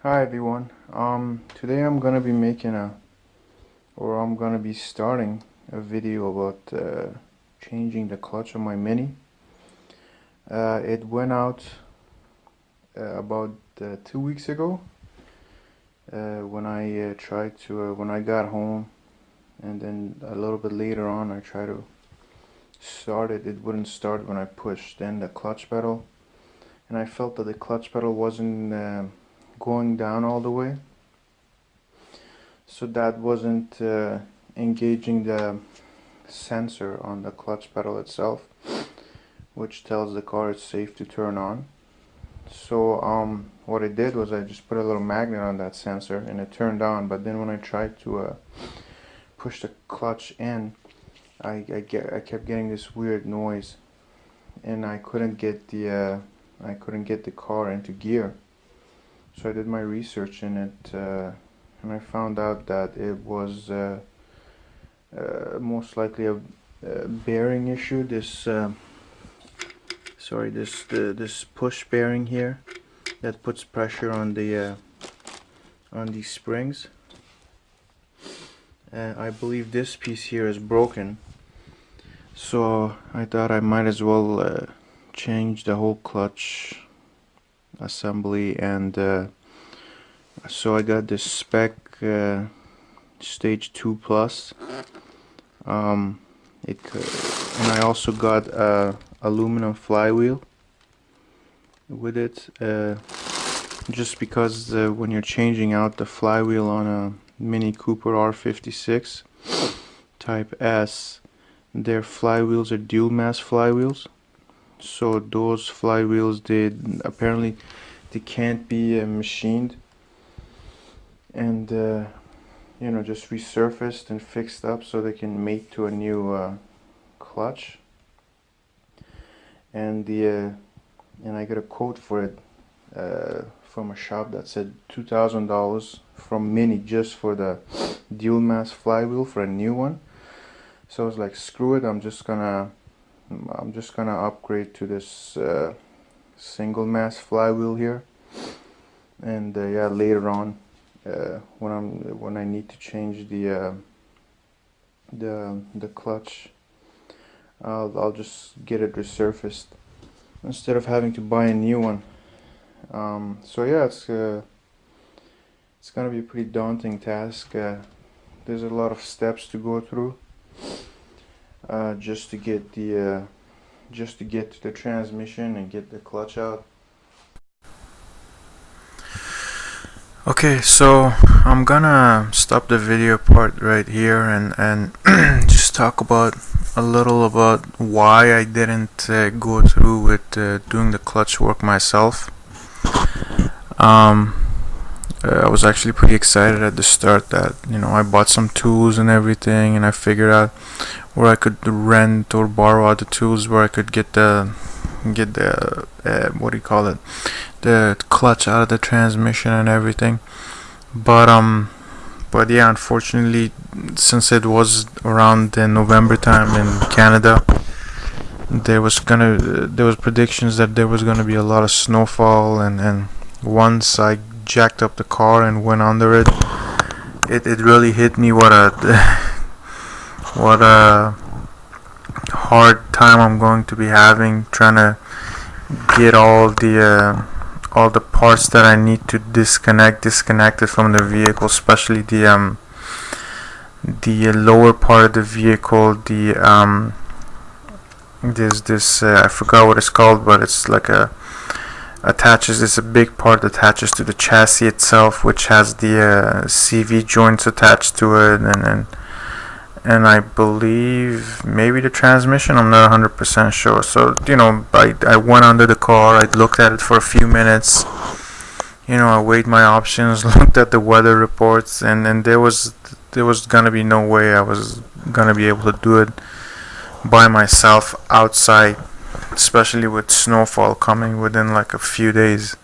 Hi everyone. Today I'm gonna be I'm gonna be starting a video about changing the clutch on my Mini. It went out about 2 weeks ago when I tried to when I got home, and then a little bit later on I tried to start it. It wouldn't start when I pushed then the clutch pedal, and I felt that the clutch pedal wasn't going down all the way. So that wasn't engaging the sensor on the clutch pedal itself, which tells the car it's safe to turn on. So what I did was I just put a little magnet on that sensor and it turned on. But then when I tried to push the clutch in, I kept getting this weird noise, and I couldn't get the car into gear. So I did my research in it, and I found out that it was most likely a bearing issue. This push bearing here that puts pressure on these springs. I believe this piece here is broken, so I thought I might as well change the whole clutch assembly, and so I got this Spec Stage 2 Plus. And I also got a aluminum flywheel with it, just because when you're changing out the flywheel on a Mini Cooper R56 Type S, their flywheels are dual mass flywheels. So those flywheels, apparently they can't be machined and just resurfaced and fixed up so they can mate to a new clutch. And I got a quote for it from a shop that said $2,000 from Mini just for the dual mass flywheel for a new one. So I was like, screw it, I'm just gonna upgrade to this single mass flywheel here. And yeah, later on, when I need to change the clutch, I'll just get it resurfaced instead of having to buy a new one. So yeah, it's gonna be a pretty daunting task. There's a lot of steps to go through just to get to the transmission and get the clutch out. Okay, so I'm gonna stop the video part right here and just talk about a little about why I didn't go through with doing the clutch work myself. I was actually pretty excited at the start that I bought some tools and everything, and I figured out where I could rent or borrow other tools where I could get the what do you call it, the clutch out of the transmission and everything. But yeah, unfortunately, since it was around the November time in Canada, there was predictions that there was gonna be a lot of snowfall, and once I jacked up the car and went under it, it really hit me what a what a hard time I'm going to be having trying to get all the parts that I need to disconnected from the vehicle, especially the lower part of the vehicle. There's this I forgot what it's called, but it's like it's a big part that attaches to the chassis itself, which has the CV joints attached to it, and I believe maybe the transmission. I'm not 100% sure. So I went under the car, I looked at it for a few minutes, I weighed my options, looked at the weather reports, and there was gonna be no way I was gonna be able to do it by myself outside, especially with snowfall coming within like a few days.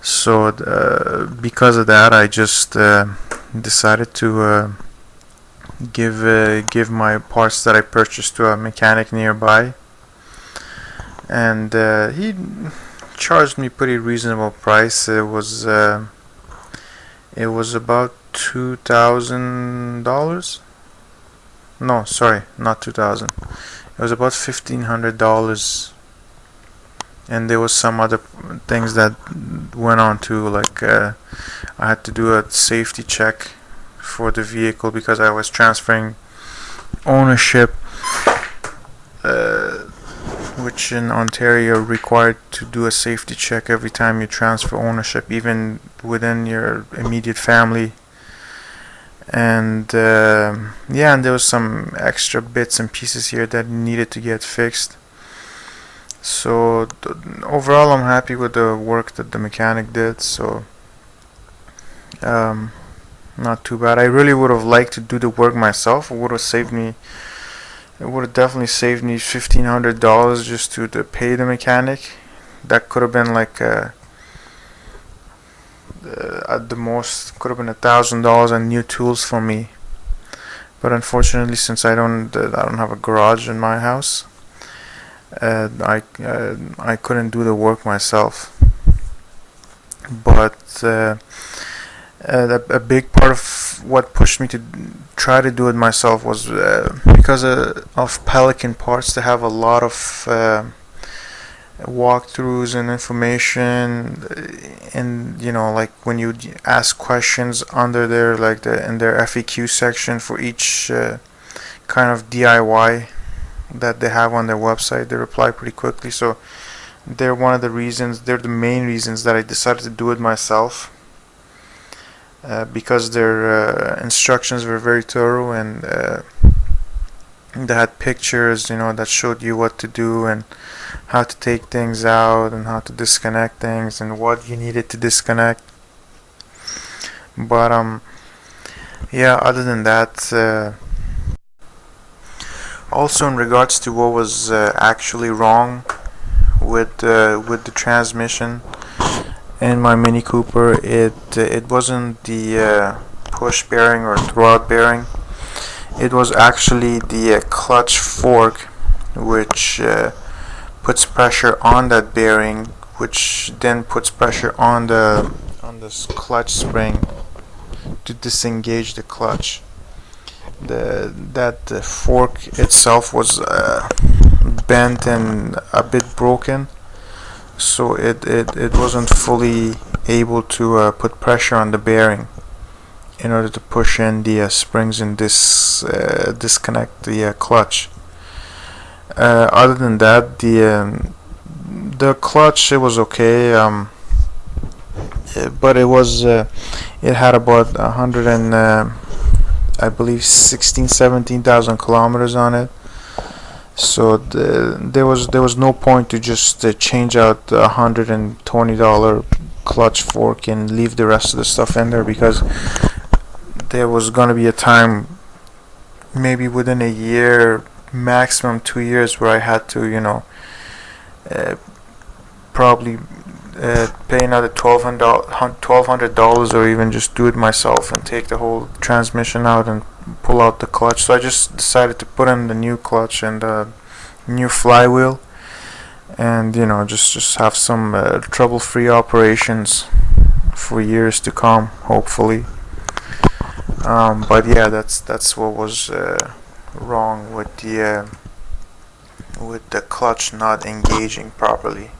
So because of that, I just decided to give my parts that I purchased to a mechanic nearby, and he charged me pretty reasonable price. It was about $2,000. No, sorry, not 2,000. It was about $1,500, and there was some other things that went on too, like I had to do a safety check for the vehicle because I was transferring ownership, which in Ontario required to do a safety check every time you transfer ownership, even within your immediate family. And yeah, and there was some extra bits and pieces here that needed to get fixed. So overall, I'm happy with the work that the mechanic did. So not too bad. I really would have liked to do the work myself. It would have definitely saved me $1,500 just to pay the mechanic. That could have been like at the most could have been $1,000 and new tools for me. But unfortunately, since I don't have a garage in my house, I couldn't do the work myself. But a big part of what pushed me to try to do it myself was because of Pelican Parts. They have a lot of walkthroughs and information, and like when you ask questions under there, like in their FAQ section for each kind of DIY that they have on their website, they reply pretty quickly. So they're the main reasons that I decided to do it myself, because their instructions were very thorough, and they had pictures that showed you what to do and how to take things out and how to disconnect things and what you needed to disconnect. But yeah, other than that, also in regards to what was actually wrong with the transmission in my Mini Cooper, it wasn't the push bearing or throwout bearing. It was actually the clutch fork, which puts pressure on that bearing, which then puts pressure on this clutch spring to disengage the clutch. That fork itself was bent and a bit broken, so it wasn't fully able to put pressure on the bearing in order to push in the springs and disconnect the clutch. Other than that, the clutch, it was okay, but it had about 100 and I believe 17,000 kilometers on it. So there was no point to just change out the $120 clutch fork and leave the rest of the stuff in there, because there was gonna be a time, maybe within a year, maximum 2 years, where I had to probably pay another $1,200 or even just do it myself and take the whole transmission out and pull out the clutch. So I just decided to put in the new clutch and the new flywheel, and just have some trouble-free operations for years to come, hopefully. But yeah, that's what was wrong with the clutch not engaging properly.